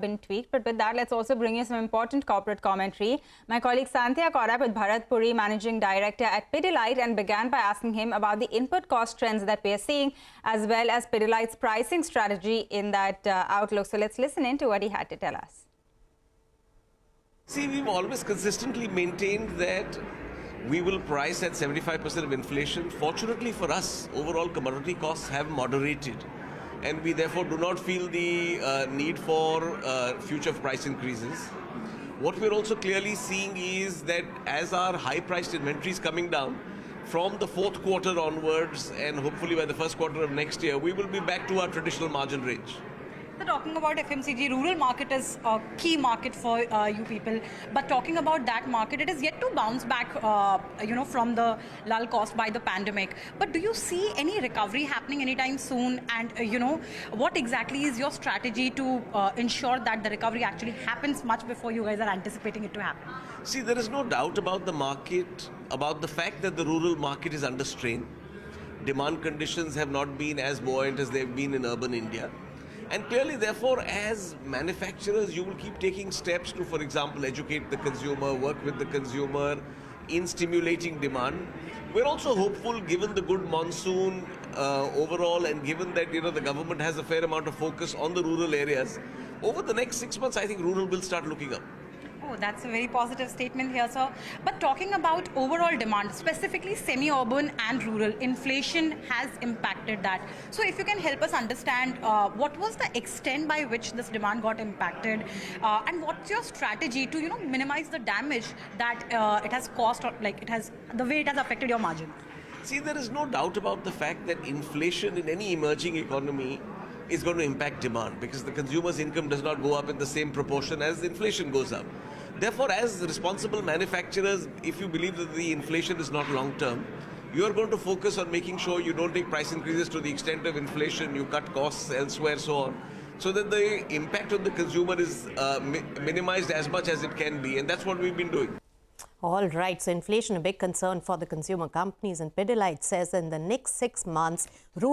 been tweaked. But with that, let's also bring you some important corporate commentary. My colleague Sandhya caught up with Bharat Puri, Managing Director at Pidilite, and began by asking him about the input cost trends that we are seeing, as well as Pidilite's pricing strategy in that outlook. So let's listen in to what he had to tell us. See, we've always consistently maintained that we will price at 75% of inflation. Fortunately for us, overall commodity costs have moderated, and we therefore do not feel the need for future price increases. What we're also clearly seeing is that as our high-priced inventory is coming down, from the fourth quarter onwards and hopefully by the first quarter of next year, we will be back to our traditional margin range. So talking about FMCG, rural market is a key market for you people. But talking about that market, it is yet to bounce back, from the lull caused by the pandemic. But do you see any recovery happening anytime soon? And, what exactly is your strategy to ensure that the recovery actually happens much before you guys are anticipating it to happen? See, there is no doubt about the market, about the fact that the rural market is under strain. Demand conditions have not been as buoyant as they've been in urban India. And clearly, therefore, as manufacturers, you will keep taking steps to, for example, educate the consumer, work with the consumer in stimulating demand. We're also hopeful, given the good monsoon overall, and given that the government has a fair amount of focus on the rural areas, over the next 6 months, I think rural will start looking up. Oh, that's a very positive statement here, sir. But talking about overall demand, specifically semi-urban and rural, inflation has impacted that. So if you can help us understand what was the extent by which this demand got impacted, and what's your strategy to minimize the damage that it has caused, or the way it has affected your margin? See, there is no doubt about the fact that inflation in any emerging economy is going to impact demand, because the consumer's income does not go up in the same proportion as inflation goes up. Therefore, as responsible manufacturers, if you believe that the inflation is not long-term, you are going to focus on making sure you don't take price increases to the extent of inflation, you cut costs elsewhere, so on, so that the impact on the consumer is minimized as much as it can be, and that's what we've been doing. All right, so inflation a big concern for the consumer companies, and Pidilite says in the next 6 months, rural